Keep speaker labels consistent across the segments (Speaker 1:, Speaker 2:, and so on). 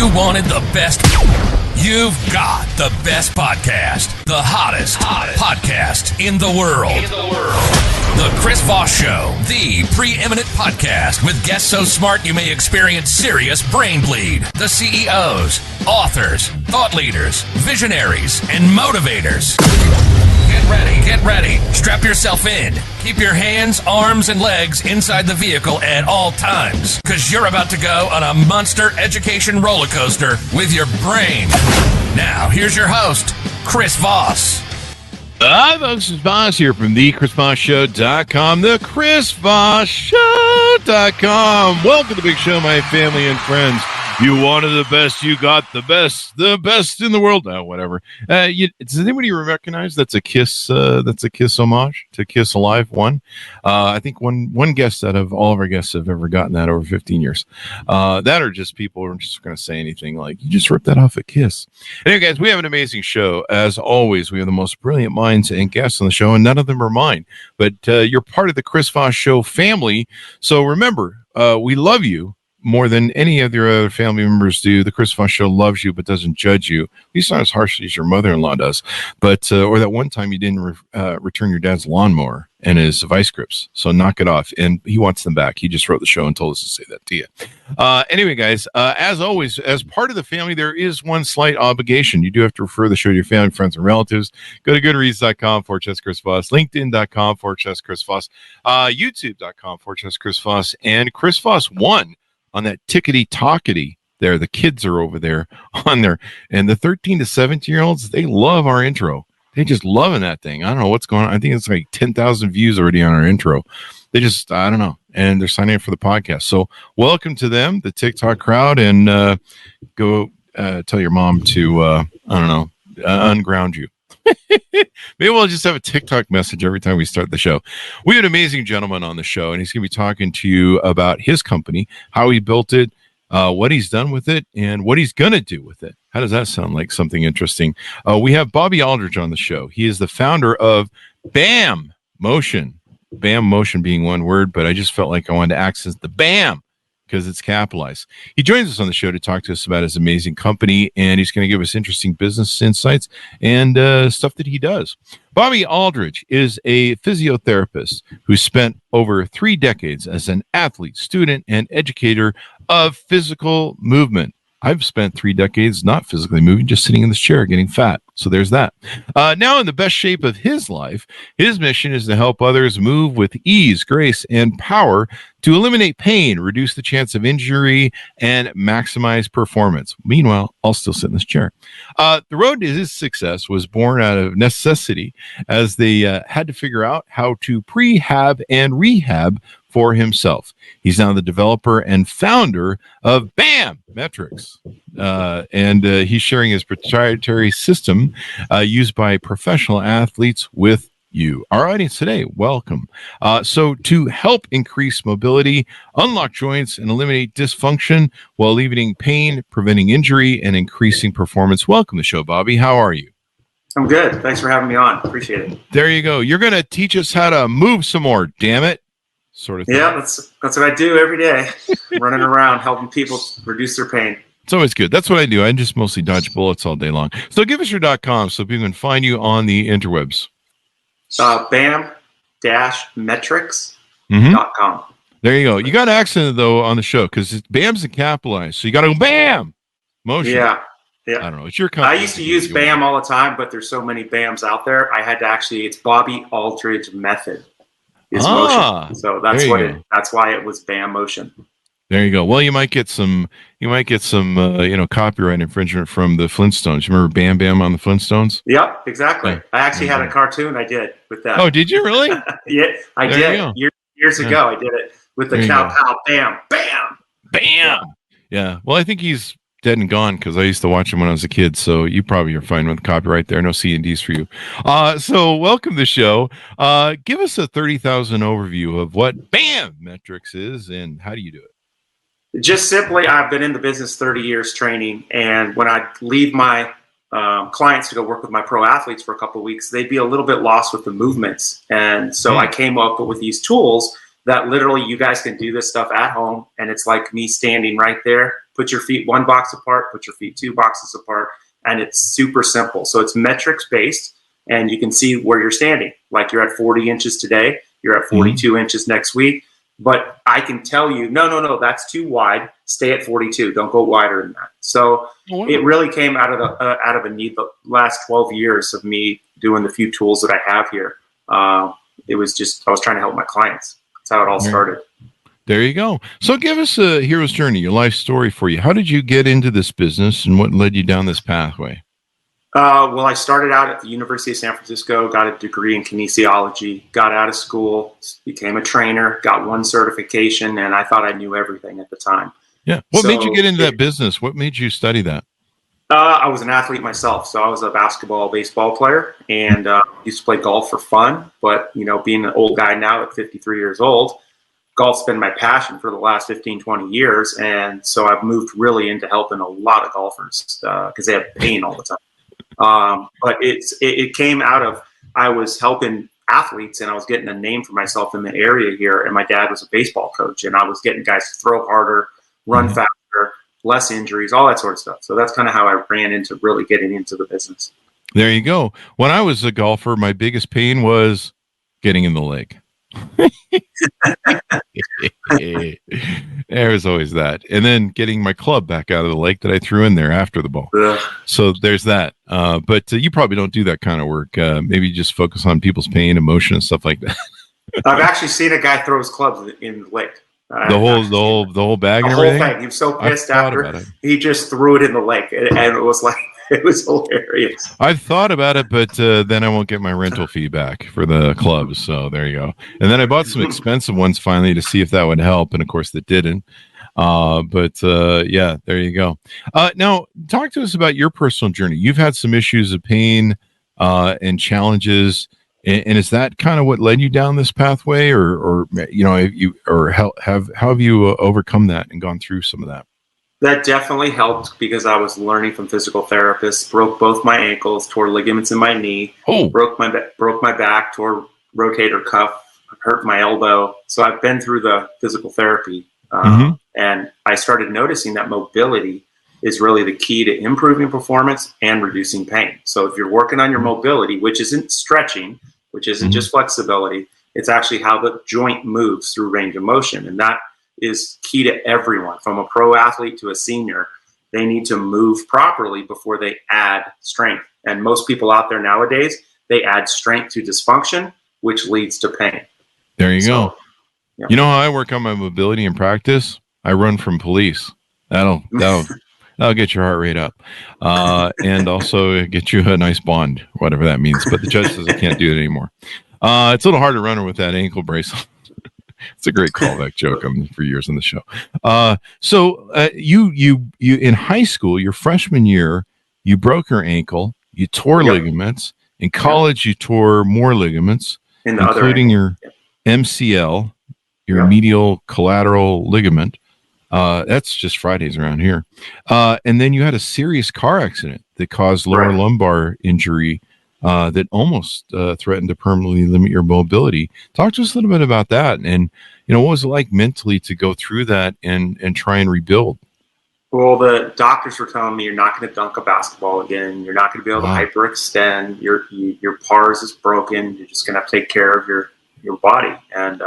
Speaker 1: You wanted the best. You've got the best podcast. The hottest podcast in the world. The Chris Voss Show, the preeminent podcast with guests so smart you may experience serious brain bleed. The CEOs, authors, thought leaders, visionaries, and motivators. Get ready. Strap yourself in. Keep your hands, arms, and legs inside the vehicle at all times, because you're about to go on a monster education roller coaster with your brain. Now, here's your host, Chris Voss.
Speaker 2: Hi, folks. It's Voss here from thechrisvossshow.com, thechrisvossshow.com. Welcome to the big show, my family and friends. You wanted the best, you got the best in the world. Oh, whatever. Does anybody recognize that's a Kiss? That's a Kiss homage to Kiss Alive 1. I think one guest out of all of our guests have ever gotten that over 15 years. That are just people who are just going to say anything like, you just ripped that off at Kiss. Anyway, guys, we have an amazing show. As always, we have the most brilliant minds and guests on the show, and none of them are mine. But you're part of the Chris Voss Show family. So remember, we love you more than any of your other family members do. The Chris Voss Show loves you but doesn't judge you. At least not as harshly as your mother-in-law does. But or that one time you didn't return your dad's lawnmower and his vice grips. So knock it off. And he wants them back. He just wrote the show and told us to say that to you. Anyway, guys, as always, as part of the family, there is one slight obligation. You do have to refer the show to your family, friends, and relatives. Go to goodreads.com/Chris Voss, LinkedIn.com/Chris Voss, YouTube.com/Chris Voss, and Chris Voss 1 on that tickety-tockety there. The kids are over there on there. And the 13 to 17-year-olds, they love our intro. They just loving that thing. I don't know what's going on. I think it's like 10,000 views already on our intro. They just, I don't know. And they're signing up for the podcast. So welcome to them, the TikTok crowd, and go tell your mom to, unground you. Maybe we'll just have a TikTok message every time we start the show. We have an amazing gentleman on the show, and he's going to be talking to you about his company, how he built it, what he's done with it, and what he's going to do with it. How does that sound like something interesting? We have Bobby Aldridge on the show. He is the founder of BAMmotion. BAMmotion being one word, but I just felt like I wanted to accent the BAM because it's capitalized. He joins us on the show to talk to us about his amazing company, and he's going to give us interesting business insights and stuff that he does. Bobby Aldridge is a physiotherapist who spent over 3 decades as an athlete, student, and educator of physical movement. I've spent 3 decades not physically moving, just sitting in this chair getting fat. So there's that. Now in the best shape of his life, his mission is to help others move with ease, grace, and power to eliminate pain, reduce the chance of injury, and maximize performance. Meanwhile, I'll still sit in this chair. The road to his success was born out of necessity as they had to figure out how to pre-hab and rehab for himself. He's now the developer and founder of BAMmetrics, and he's sharing his proprietary system used by professional athletes with you. Our audience today, welcome. So to help increase mobility, unlock joints, and eliminate dysfunction while alleviating pain, preventing injury, and increasing performance. Welcome to the show, Bobby. How are you?
Speaker 3: I'm good. Thanks for having me on. Appreciate it.
Speaker 2: There you go. You're going to teach us how to move some more, damn it. Sort of thing.
Speaker 3: Yeah, that's what I do every day. Running around helping people reduce their pain.
Speaker 2: It's always good. That's what I do. I just mostly dodge bullets all day long. So give us your .com so people can find you on the interwebs.
Speaker 3: BAMmetrics.com.
Speaker 2: There you go. You got accent though on the show because BAM's capitalized, so you got to go BAM motion.
Speaker 3: Yeah.
Speaker 2: I don't know. It's your company.
Speaker 3: I used to use BAM all the time, but there's so many BAMs out there. I had to it's Bobby Aldridge Method. Motion. So that's why it was BAMmotion.
Speaker 2: There you go. Well, you might get some copyright infringement from the Flintstones. You remember Bam Bam on the Flintstones?
Speaker 3: Yep, exactly. Yeah. I actually had a cartoon I did with that.
Speaker 2: Oh, did you really?
Speaker 3: Yeah, I did. Years ago, I did it with the cow pow bam bam
Speaker 2: bam. Yeah. Well, I think he's dead and gone because I used to watch him when I was a kid. So you probably are fine with copyright there. No C&Ds for you. So welcome to the show. Give us a 30,000 overview of what BAMmetrics is and how do you do it?
Speaker 3: Just simply, I've been in the business 30 years training. And when I leave my clients to go work with my pro athletes for a couple of weeks, they'd be a little bit lost with the movements. And so I came up with these tools that literally you guys can do this stuff at home. And it's like me standing right there, put your feet 1 box apart, put your feet 2 boxes apart. And it's super simple. So it's metrics based, and you can see where you're standing. Like you're at 40 inches today, you're at 42 inches next week. But I can tell you, no, that's too wide. Stay at 42. Don't go wider than that. So it really came out of a need. The last 12 years of me doing the few tools that I have here, it was just I was trying to help my clients. That's how it all started.
Speaker 2: There you go. So give us a hero's journey, your life story for you. How did you get into this business, and what led you down this pathway?
Speaker 3: Well, I started out at the University of San Francisco, got a degree in kinesiology, got out of school, became a trainer, got 1 certification, and I thought I knew everything at the time.
Speaker 2: Yeah. What made you get into that business? What made you study that?
Speaker 3: I was an athlete myself. So I was a basketball, baseball player, and used to play golf for fun. But, being an old guy now at 53 years old, golf's been my passion for the last 15, 20 years. And so I've moved really into helping a lot of golfers because they have pain all the time. But it came out of, I was helping athletes and I was getting a name for myself in the area here. And my dad was a baseball coach, and I was getting guys to throw harder, run faster, less injuries, all that sort of stuff. So that's kind of how I ran into really getting into the business. There
Speaker 2: you go. When I was a golfer, my biggest pain was getting in the lake. There was always that, and then getting my club back out of the lake that I threw in there after the ball. So there's that. But you probably don't do that kind of work. Maybe just focus on people's pain, emotion, and stuff like that.
Speaker 3: I've actually seen a guy throw his clubs in the lake.
Speaker 2: The whole bag, and everything.
Speaker 3: Thing. He was so pissed after he just threw it in the lake, and it was like. It was hilarious.
Speaker 2: I've thought about it, but then I won't get my rental fee back for the clubs. So there you go. And then I bought some expensive ones finally to see if that would help. And of course, that didn't. But yeah, there you go. Now, talk to us about your personal journey. You've had some issues of pain and challenges. And is that kind of what led you down this pathway, or how have you overcome that and gone through some of that?
Speaker 3: That definitely helped because I was learning from physical therapists, broke both my ankles, tore ligaments in my knee, broke my back, tore rotator cuff, hurt my elbow. So I've been through the physical therapy. And I started noticing that mobility is really the key to improving performance and reducing pain. So if you're working on your mobility, which isn't stretching, which isn't just flexibility, it's actually how the joint moves through range of motion. And that is key to everyone, from a pro athlete to a senior. They need to move properly before they add strength. And most people out there nowadays, they add strength to dysfunction, which leads to pain.
Speaker 2: There you go. Yeah. You know how I work on my mobility in practice? I run from police. That'll get your heart rate up, and also get you a nice bond, whatever that means. But the judge says I can't do it anymore. It's a little hard to run with that ankle bracelet. It's a great callback joke for years on the show. So you in high school, your freshman year, you broke your ankle, you tore ligaments. In college, you tore more ligaments, including your MCL, your medial collateral ligament. That's just Fridays around here. And then you had a serious car accident that caused lower lumbar injury that almost threatened to permanently limit your mobility. Talk to us a little bit about that. And, what was it like mentally to go through that and try and rebuild?
Speaker 3: Well, the doctors were telling me you're not going to dunk a basketball again. You're not going to be able to hyperextend. Your pars is broken. You're just going to have to take care of your body and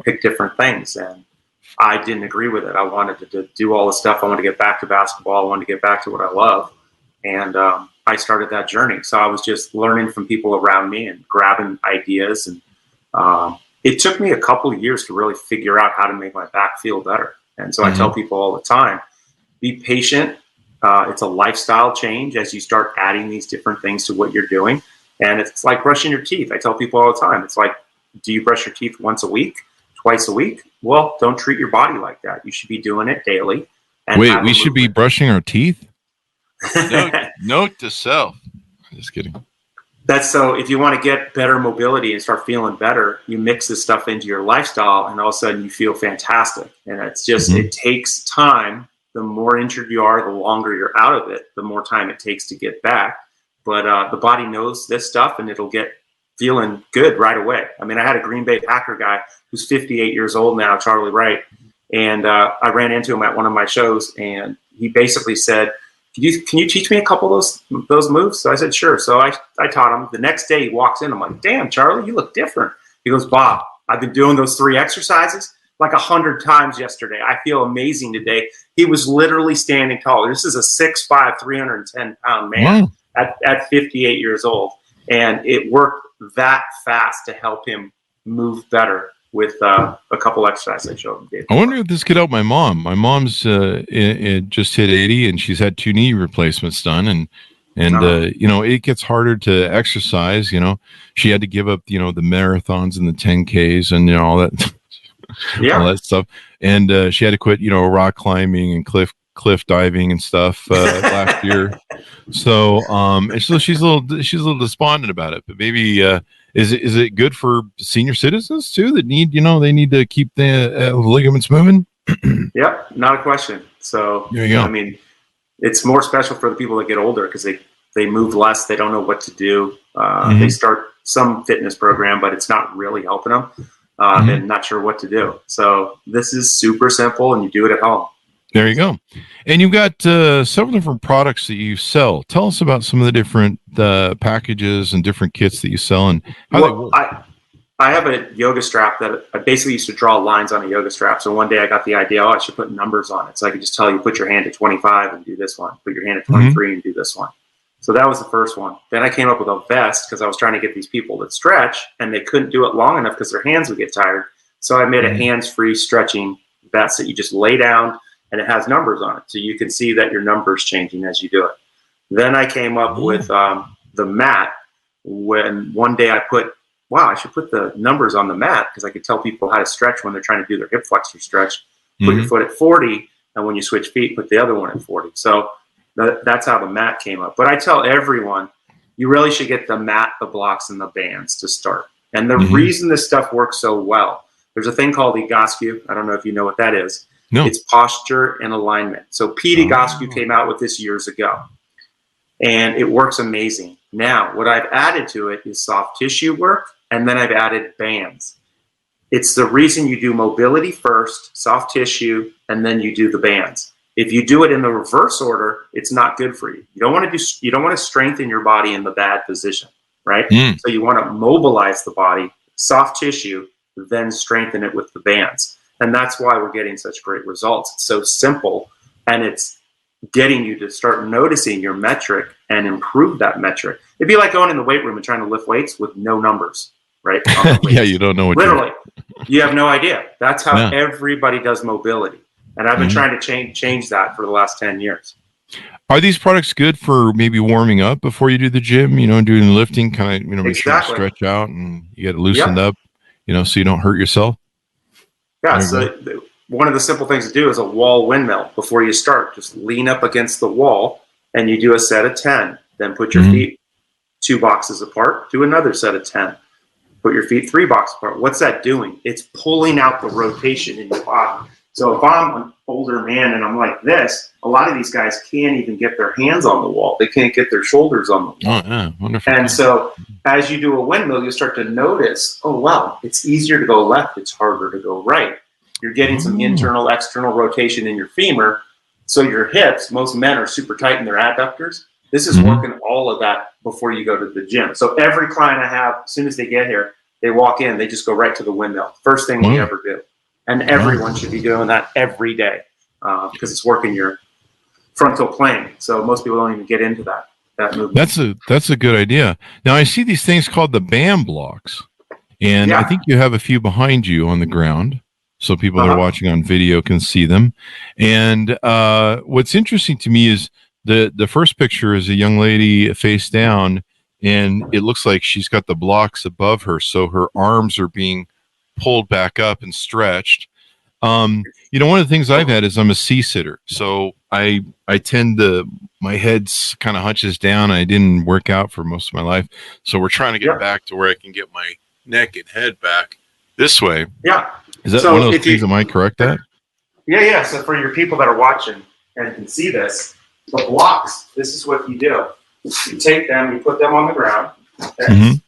Speaker 3: pick different things. And I didn't agree with it. I wanted to do all the stuff. I wanted to get back to basketball. I wanted to get back to what I love. And I started that journey. So I was just learning from people around me and grabbing ideas. And it took me a couple of years to really figure out how to make my back feel better. And so I tell people all the time, be patient. It's a lifestyle change as you start adding these different things to what you're doing. And it's like brushing your teeth. I tell people all the time, it's like, do you brush your teeth once a week, twice a week? Well, don't treat your body like that. You should be doing it daily. And
Speaker 2: wait, we should be brushing our teeth? Note to self. Just kidding.
Speaker 3: That's so if you want to get better mobility and start feeling better, you mix this stuff into your lifestyle and all of a sudden you feel fantastic. And it's just, it takes time. The more injured you are, the longer you're out of it, the more time it takes to get back. But the body knows this stuff and it'll get feeling good right away. I mean, I had a Green Bay Packer guy who's 58 years old now, Charlie Wright, and I ran into him at one of my shows, and he basically said, can you teach me a couple of those moves? So I said, sure. So I taught him. The next day he walks in. I'm like, damn, Charlie, you look different. He goes, Bob, I've been doing those 3 exercises like 100 times yesterday. I feel amazing today. He was literally standing tall. This is a 6'5", 310-pound man at 58 years old. And it worked that fast to help him move better with a couple exercises I showed him.
Speaker 2: I wonder if this could help my mom. My mom's just hit 80, and she's had 2 knee replacements done, and it gets harder to exercise. She had to give up the marathons and the 10Ks and all that, all that stuff, and she had to quit rock climbing and cliff diving and stuff last year. So so she's a little despondent about it, but maybe is it good for senior citizens too that need they need to keep the ligaments moving?
Speaker 3: Yep, not a question. So
Speaker 2: there you go.
Speaker 3: I mean, it's more special for the people that get older because they move less, they don't know what to do. They start some fitness program, but it's not really helping them, and not sure what to do. So this is super simple, and you do it at home.
Speaker 2: There you go. And you've got several different products that you sell. Tell us about some of the different packages and different kits that you sell and how they work.
Speaker 3: I have a yoga strap that I basically used to draw lines on a yoga strap. So one day I got the idea, I should put numbers on it. So I could just tell you, put your hand at 25 and do this one. Put your hand at 23 and do this one. So that was the first one. Then I came up with a vest because I was trying to get these people to stretch, and they couldn't do it long enough because their hands would get tired. So I made a hands-free stretching vest that you just lay down, and it has numbers on it. So you can see that your number's changing as you do it. Then I came up with the mat. When one day I I should put the numbers on the mat because I could tell people how to stretch when they're trying to do their hip flexor stretch. Put your foot at 40, and when you switch feet, put the other one at 40. So that's how the mat came up. But I tell everyone, you really should get the mat, the blocks, and the bands to start. And the reason this stuff works so well, there's a thing called Egoscue. I don't know if you know what that is. No. It's posture and alignment. So Pete Egoscue came out with this years ago, and it works amazing. Now, what I've added to it is soft tissue work, and then I've added bands. It's the reason you do mobility first, soft tissue, and then you do the bands. If you do it in the reverse order, it's not good for you. You don't want to strengthen your body in the bad position, right? So you want to mobilize the body, soft tissue, then strengthen it with the bands. And that's why we're getting such great results. It's so simple, and it's getting you to start noticing your metric and improve that metric. It'd be like going in the weight room and trying to lift weights with no numbers, right?
Speaker 2: Yeah, you don't know what
Speaker 3: literally. You have no idea. That's how everybody does mobility. And I've been trying to change that for the last 10 years.
Speaker 2: Are these products good for maybe warming up before you do the gym, doing the lifting, kind of, make sure you stretch out and you get it loosened up, so you don't hurt yourself?
Speaker 3: Yeah, so one of the simple things to do is a wall windmill before you start. Just lean up against the wall, and you do a set of 10. Then put your feet 2 boxes apart, do another set of 10. Put your feet 3 boxes apart. What's that doing? It's pulling out the rotation in your body. So if I'm an older man and I'm like this, a lot of these guys can't even get their hands on the wall. They can't get their shoulders on the wall.
Speaker 2: Oh, yeah, wonderful.
Speaker 3: And so as you do a windmill, you start to notice, oh, wow, it's easier to go left. It's harder to go right. You're getting some internal, external rotation in your femur. So your hips, most men are super tight in their adductors. This is working all of that before you go to the gym. So every client I have, as soon as they get here, they walk in, they just go right to the windmill. First thing we ever do. And everyone should be doing that every day because it's working your frontal plane. So most people don't even get into that movement.
Speaker 2: That's a good idea. Now I see these things called the BAM blocks, and I think you have a few behind you on the ground, so people that are watching on video can see them. And what's interesting to me is the first picture is a young lady face down, and it looks like she's got the blocks above her, so her arms are being pulled back up and stretched. One of the things I've had is I'm a C-sitter. So I tend to, my head's kind of hunches down. I didn't work out for most of my life. So we're trying to get back to where I can get my neck and head back this way.
Speaker 3: Yeah.
Speaker 2: Is that one of those things? Am I correct that?
Speaker 3: Yeah. So for your people that are watching and can see this, the blocks, this is what you do. You take them, you put them on the ground. Okay?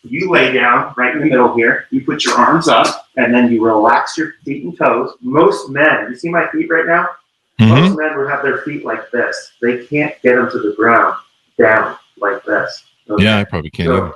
Speaker 3: You lay down right in the middle here. You put your arms up, and then you relax your feet and toes. Most men, you see my feet right now? Most men would have their feet like this. They can't get them to the ground down like this. Okay?
Speaker 2: Yeah, I probably can't either.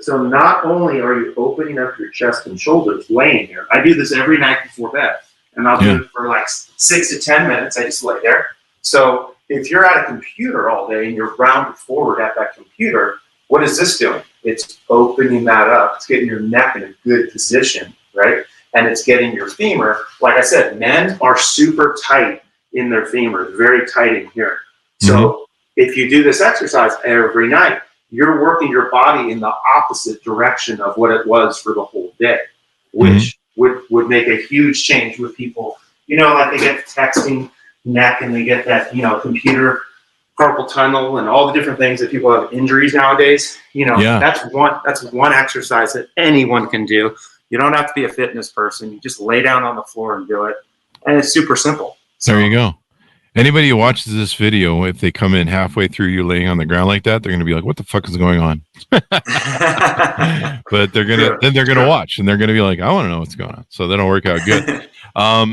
Speaker 3: So not only are you opening up your chest and shoulders laying here, I do this every night before bed, and I'll do it for like 6 to 10 minutes. I just lay there. So if you're at a computer all day and you're rounded forward at that computer, what is this doing? It's opening that up. It's getting your neck in a good position, right? And it's getting your femur. Like I said, men are super tight in their femur, very tight in here. So if you do this exercise every night, you're working your body in the opposite direction of what it was for the whole day, which would make a huge change with people. You know, like they get texting neck and they get that, you know, computer carpal tunnel and all the different things that people have injuries nowadays. You know, that's one exercise that anyone can do. You don't have to be a fitness person. You just lay down on the floor and do it. And it's super simple. So,
Speaker 2: there you go. Anybody who watches this video, if they come in halfway through you laying on the ground like that, they're going to be like, what the fuck is going on? But they're going to watch and they're going to be like, I want to know what's going on. So that'll work out good.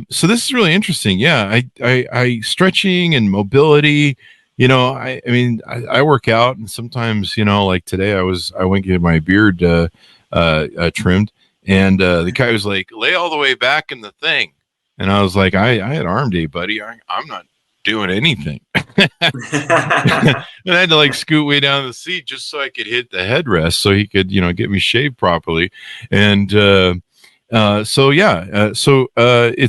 Speaker 2: So this is really interesting. Yeah. I stretching and mobility, you know, I mean, I work out, and sometimes, you know, like today I went to get my beard trimmed, and the guy was like, lay all the way back in the thing. And I was like, I had arm day, buddy. I'm not doing anything. And I had to like scoot way down the seat just so I could hit the headrest so he could, you know, get me shaved properly. And so it's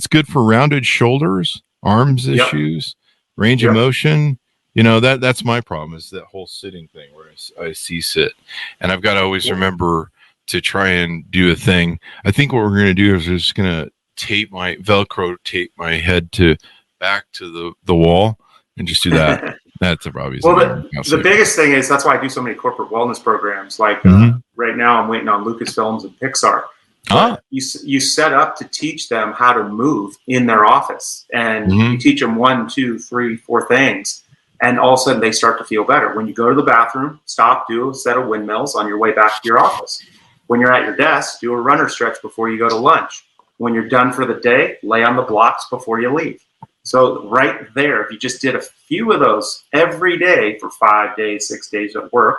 Speaker 2: good for rounded shoulders, arms issues, range of motion. You know, that's my problem, is that whole sitting thing where I sit, and I've got to always remember to try and do a thing. I think what we're going to do is we're just going to Velcro tape my head back to the wall and just do that. That's probably
Speaker 3: the biggest thing is, that's why I do so many corporate wellness programs. Like right now I'm waiting on Lucasfilms and Pixar. You set up to teach them how to move in their office, and you teach them 1, 2, 3, 4 things. And all of a sudden they start to feel better. When you go to the bathroom, stop, do a set of windmills on your way back to your office. When you're at your desk, do a runner stretch before you go to lunch. When you're done for the day, lay on the blocks before you leave. So right there, if you just did a few of those every day for 5 days, 6 days at work,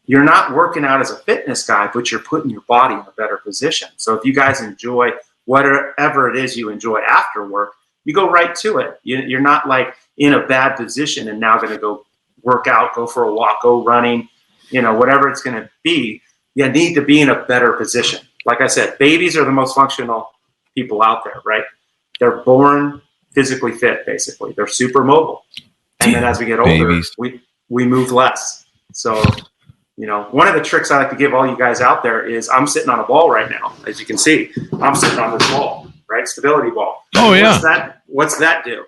Speaker 3: you're not working out as a fitness guy, but you're putting your body in a better position. So if you guys enjoy whatever it is you enjoy after work, you go right to it. You're not like in a bad position and now going to go work out, go for a walk, go running, you know, whatever it's going to be. You need to be in a better position. Like I said, babies are the most functional people out there, right? They're born physically fit, basically. They're super mobile. And then as we get older, we move less. So, you know, one of the tricks I like to give all you guys out there is, I'm sitting on a ball right now. As you can see, I'm sitting on this ball, right? Stability ball.
Speaker 2: Oh, yeah.
Speaker 3: What's that do?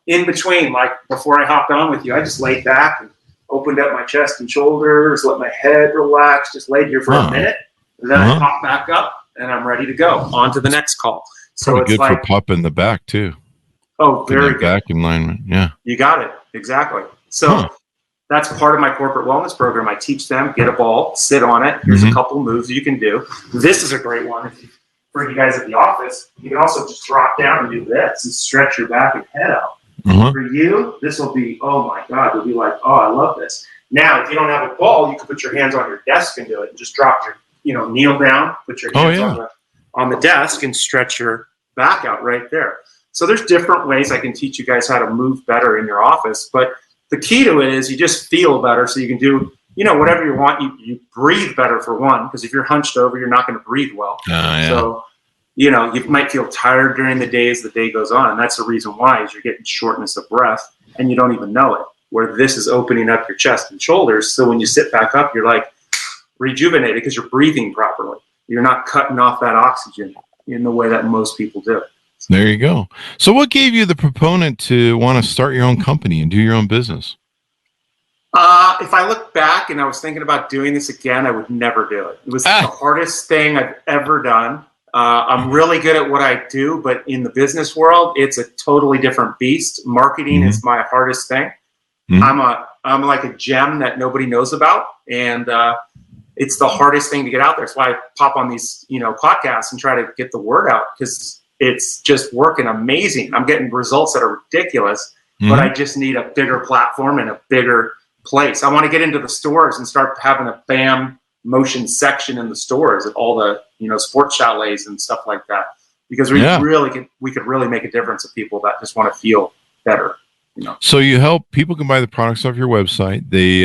Speaker 3: In between, like before I hopped on with you, I just laid back and opened up my chest and shoulders, let my head relax, just laid here for a minute, and then I pop back up and I'm ready to go on to the next call. So
Speaker 2: it's good for popping the back too.
Speaker 3: Oh, very good.
Speaker 2: Back alignment. Yeah.
Speaker 3: You got it. Exactly. So that's part of my corporate wellness program. I teach them, get a ball, sit on it. Here's a couple moves you can do. This is a great one for you guys at the office. You can also just drop down and do this and stretch your back and head out. For you, this will be, oh my God, you'll be like, oh, I love this. Now, if you don't have a ball, you can put your hands on your desk and do it, and just drop your, kneel down, put your hands on the desk and stretch your back out right there. So there's different ways I can teach you guys how to move better in your office. But the key to it is you just feel better, so you can do, whatever you want. You breathe better, for one, because if you're hunched over, you're not going to breathe well. So, you might feel tired during the day as the day goes on. And that's the reason why, is you're getting shortness of breath and you don't even know it, where this is opening up your chest and shoulders. So when you sit back up, you're like rejuvenated because you're breathing properly. You're not cutting off that oxygen in the way that most people do.
Speaker 2: There you go. So what gave you the proponent to want to start your own company and do your own business?
Speaker 3: If I look back and I was thinking about doing this again, I would never do it. It was the hardest thing I've ever done. I'm really good at what I do, but in the business world, it's a totally different beast. Marketing is my hardest thing. I'm like a gem that nobody knows about. And it's the hardest thing to get out there. That's why I pop on these, podcasts and try to get the word out, because it's just working amazing. I'm getting results that are ridiculous, but I just need a bigger platform and a bigger place. I want to get into the stores and start having a BAMmotion section in the stores at all the, sports chalets and stuff like that, because we could really make a difference to people that just want to feel better.
Speaker 2: So you help people can buy the products off your website. They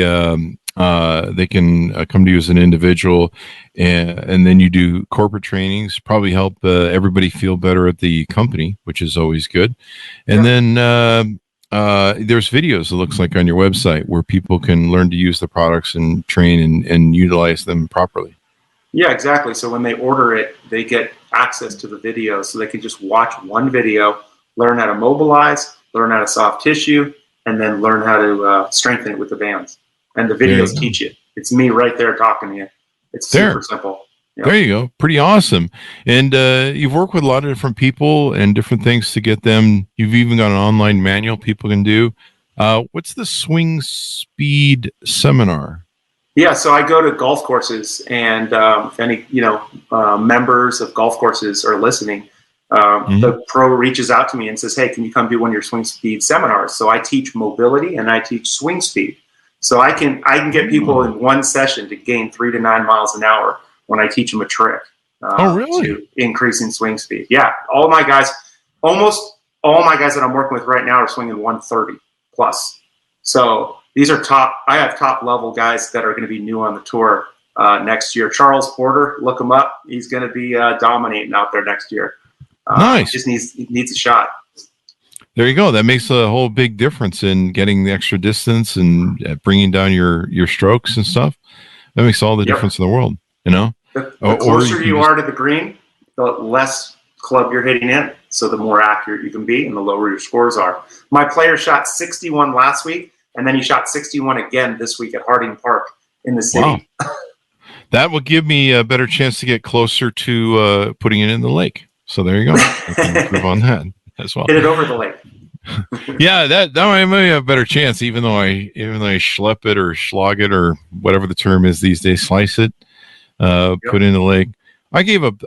Speaker 2: can come to you as an individual, and then you do corporate trainings, probably help everybody feel better at the company, which is always good. And then there's videos, it looks like, on your website where people can learn to use the products and train and utilize them properly.
Speaker 3: Yeah, exactly. So when they order it, they get access to the video, so they can just watch one video, learn how to mobilize, learn how to soft tissue, and then learn how to strengthen it with the bands. And the videos teach you. It's me right there talking to you. It's super simple.
Speaker 2: There you go. Pretty awesome. And you've worked with a lot of different people and different things to get them. You've even got an online manual people can do. What's the swing speed seminar?
Speaker 3: Yeah, so I go to golf courses, and if any members of golf courses are listening, the pro reaches out to me and says, "Hey, can you come do one of your swing speed seminars?" So I teach mobility and I teach swing speed. So I can get people in one session to gain 3 to 9 miles an hour when I teach them a trick. To increasing swing speed. Yeah, almost all my guys that I'm working with right now are swinging 130 plus. So these are I have top level guys that are going to be new on the tour next year. Charles Porter, look him up. He's going to be dominating out there next year.
Speaker 2: Nice.
Speaker 3: He just needs a shot.
Speaker 2: There you go. That makes a whole big difference in getting the extra distance and bringing down your strokes and stuff. That makes all the difference in the world,
Speaker 3: The closer you are to the green, the less club you're hitting in. So the more accurate you can be and the lower your scores are. My player shot 61 last week, and then he shot 61 again this week at Harding Park in the city.
Speaker 2: Wow. That will give me a better chance to get closer to putting it in the lake. So there you go. I can improve on that as well.
Speaker 3: Hit it over the lake.
Speaker 2: Yeah, that might have a better chance, even though I schlep it or schlog it or whatever the term is these days, slice it, put it in the lake. I gave up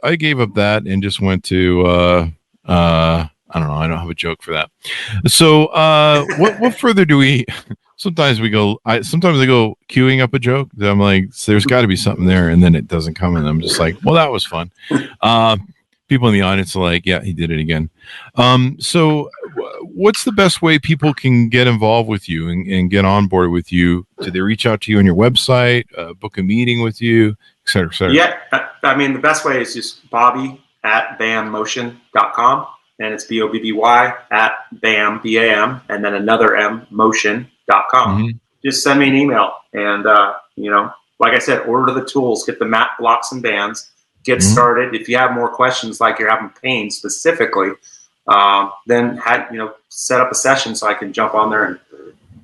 Speaker 2: that and just went to I don't know. I don't have a joke for that. So what further do we? Sometimes I go queuing up a joke. I'm like, there's got to be something there, and then it doesn't come, and I'm just like, well, that was fun. People in the audience are like, yeah, he did it again. So what's the best way people can get involved with you and get on board with you? Do they reach out to you on your website, book a meeting with you, et cetera, et cetera?
Speaker 3: Yeah. I mean, the best way is just Bobby@BAMmotion.com, and it's BOBBY at BAM, BAM, and then another M, motion.com. Just send me an email, and, like I said, order the tools, get the mat, blocks, and bands. Get started. If you have more questions, like you're having pain specifically, then set up a session so I can jump on there and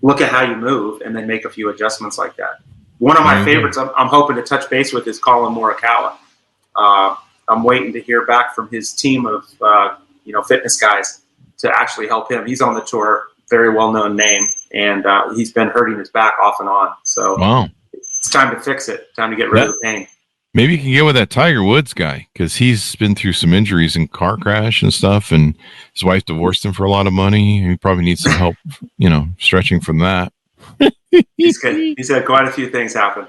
Speaker 3: look at how you move and then make a few adjustments like that. One of my favorites I'm hoping to touch base with is Colin Morikawa. I'm waiting to hear back from his team of fitness guys to actually help him. He's on the tour, very well-known name, and he's been hurting his back off and on. So it's time to fix it. Time to get rid of the pain.
Speaker 2: Maybe you can get with that Tiger Woods guy, because he's been through some injuries and car crash and stuff, and his wife divorced him for a lot of money. He probably needs some help, stretching from that.
Speaker 3: He's had quite a few things happen.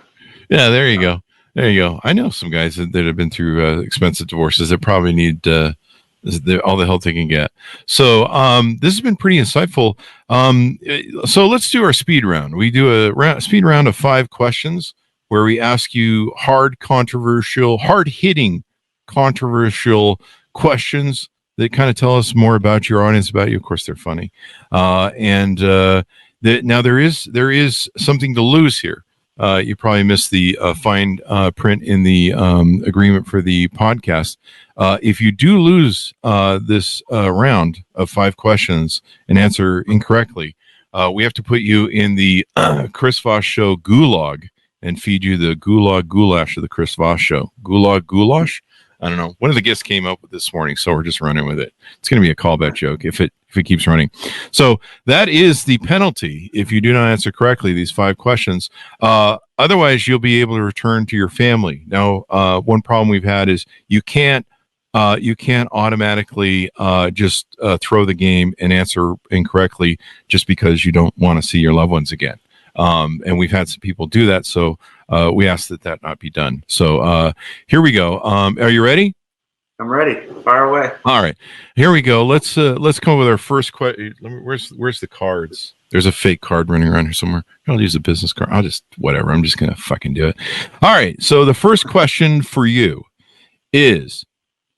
Speaker 3: Yeah,
Speaker 2: there you go. I know some guys that have been through expensive divorces that probably need all the help they can get. So this has been pretty insightful. So let's do our speed round. We do a speed round of 5 questions, where we ask you hard-hitting, controversial questions that kind of tell us more about your audience, about you. Of course, they're funny. Now there is something to lose here. You probably missed the fine print in the agreement for the podcast. If you do lose this round of 5 questions and answer incorrectly, we have to put you in the Chris Voss Show gulag and feed you the gulag goulash of the Chris Voss Show. Gulag goulash? I don't know. One of the guests came up with this morning, so we're just running with it. It's going to be a callback joke if it keeps running. So that is the penalty if you do not answer correctly these 5 questions. Otherwise, you'll be able to return to your family. Now, one problem we've had is you can't automatically just throw the game and answer incorrectly just because you don't want to see your loved ones again. And we've had some people do that, so we ask that not be done. So here we go. Are you ready?
Speaker 3: I'm ready. Fire away.
Speaker 2: All right, here we go. Let's come up with our first question. Where's the cards? There's a fake card running around here somewhere. I'll use a business card. I'm just gonna fucking do it. All right. So the first question for you is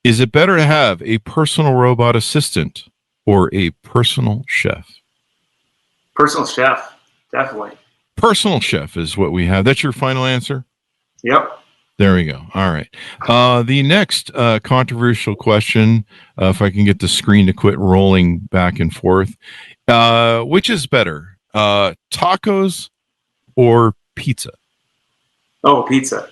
Speaker 2: it better to have a personal robot assistant or a personal chef?
Speaker 3: Personal chef, definitely.
Speaker 2: Personal chef is what we have. That's your final answer?
Speaker 3: Yep.
Speaker 2: There we go. All right. The next controversial question, if I can get the screen to quit rolling back and forth, which is better, tacos or pizza?
Speaker 3: Oh, pizza.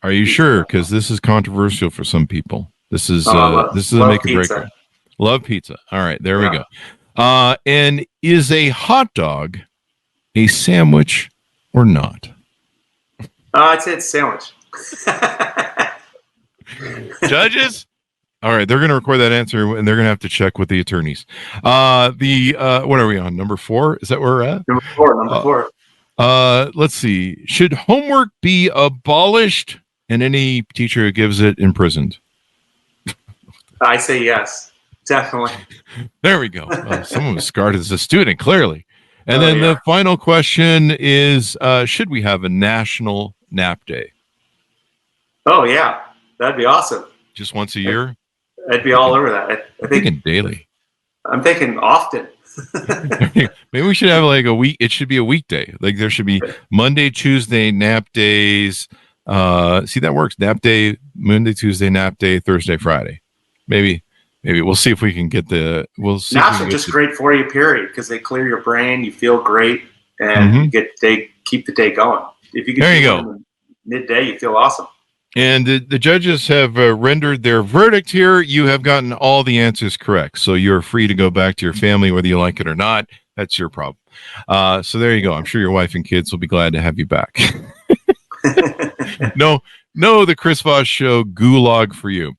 Speaker 2: Are you sure? Because this is controversial for some people. This is a make or break. Love pizza. All right. There we go. And is a hot dog a sandwich or not?
Speaker 3: I'd say it's a sandwich.
Speaker 2: Judges? All right, they're going to record that answer, and they're going to have to check with the attorneys. What are we on? Number 4? Is that where we're at?
Speaker 3: Number four.
Speaker 2: Let's see. Should homework be abolished and any teacher who gives it imprisoned?
Speaker 3: I say yes, definitely.
Speaker 2: There we go. Someone was scarred as a student, clearly. And then the final question is, should we have a national nap day?
Speaker 3: Oh, yeah. That'd be awesome.
Speaker 2: Just once a year?
Speaker 3: I'd be all over that. I think
Speaker 2: daily.
Speaker 3: I'm thinking often.
Speaker 2: Maybe we should have like a week. It should be a weekday. Like there should be Monday, Tuesday, nap days. See, that works. Nap day, Monday, Tuesday, nap day, Thursday, Friday. Maybe we'll see if we can get naps
Speaker 3: are just great for you, period, because they clear your brain. You feel great, and keep the day going. If you can
Speaker 2: there you go.
Speaker 3: Midday, you feel awesome.
Speaker 2: And the judges have rendered their verdict here. You have gotten all the answers correct. So you're free to go back to your family, whether you like it or not. That's your problem. So there you go. I'm sure your wife and kids will be glad to have you back. No, the Chris Voss Show gulag for you.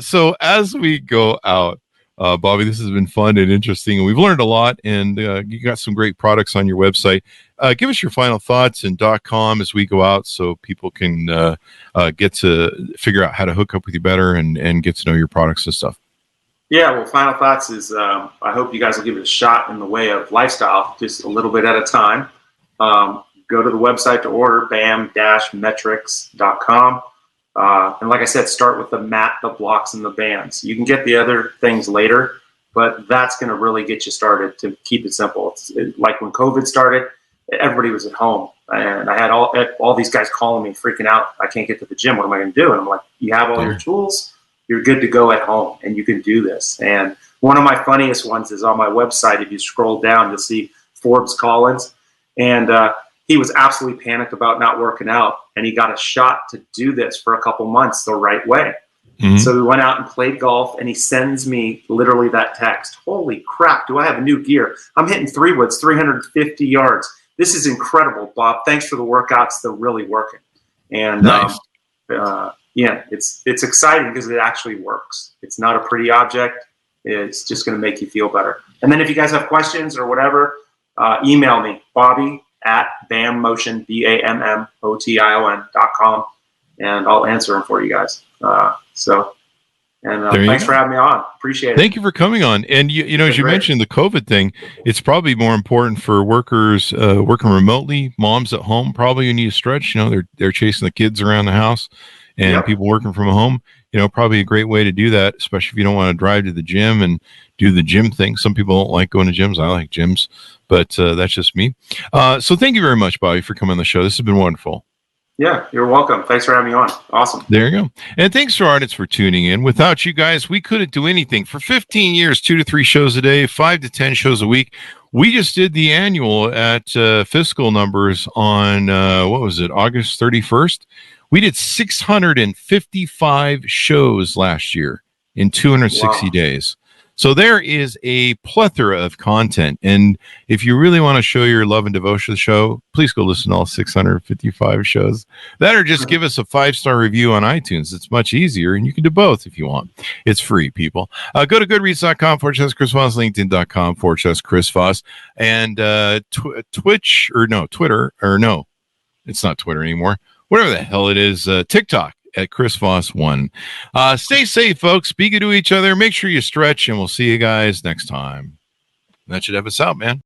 Speaker 2: So as we go out, Bobby, this has been fun and interesting, and we've learned a lot, and you got some great products on your website. Give us your final thoughts and .com as we go out so people can get to figure out how to hook up with you better and get to know your products and stuff.
Speaker 3: Yeah, well, final thoughts is I hope you guys will give it a shot in the way of lifestyle, just a little bit at a time. Go to the website to order, BAMmetrics.com. And like I said, start with the mat, the blocks, and the bands. You can get the other things later, but that's going to really get you started to keep it simple. Like when COVID started, everybody was at home, and I had all these guys calling me, freaking out. I can't get to the gym. What am I going to do? And I'm like, you have all your tools. You're good to go at home, and you can do this. And one of my funniest ones is on my website. If you scroll down, you'll see Forbes Collins, and he was absolutely panicked about not working out, and he got a shot to do this for a couple months the right way. Mm-hmm. So we went out and played golf, and he sends me literally that text. Holy crap, do I have a new gear? I'm hitting 3-woods, 350 yards. This is incredible, Bob. Thanks for the workouts. They're really working. And
Speaker 2: nice.
Speaker 3: It's exciting because it actually works. It's not a pretty object. It's just going to make you feel better. And then if you guys have questions or whatever, email me, Bobby@BAMmotion, BAMmotion.com, and I'll answer them for you guys. Thanks for having me on. Appreciate it.
Speaker 2: Thank you for coming on. And you know, as you mentioned the COVID thing, it's probably more important for workers working remotely, moms at home, probably who need a stretch. You know, they're chasing the kids around the house, and people working from home. You know, probably a great way to do that, especially if you don't want to drive to the gym and do the gym thing. Some people don't like going to gyms. I like gyms, but that's just me. So thank you very much, Bobby, for coming on the show. This has been wonderful.
Speaker 3: Yeah, you're welcome. Thanks for having me on. Awesome.
Speaker 2: There you go. And thanks to our audience for tuning in. Without you guys, we couldn't do anything. For 15 years, 2 to 3 shows a day, 5 to 10 shows a week. We just did the annual at fiscal numbers on, August 31st. We did 655 shows last year in 260 days. So there is a plethora of content. And if you really want to show your love and devotion to the show, please go listen to all 655 shows. That or just give us a 5-star review on iTunes. It's much easier, and you can do both if you want. It's free, people. Go to goodreads.com/Chris Voss, LinkedIn.com/Chris Voss, and Twitter, it's not Twitter anymore. Whatever the hell it is, TikTok at Chris Voss 1. Stay safe, folks. Be good to each other. Make sure you stretch, and we'll see you guys next time. That should have us out, man.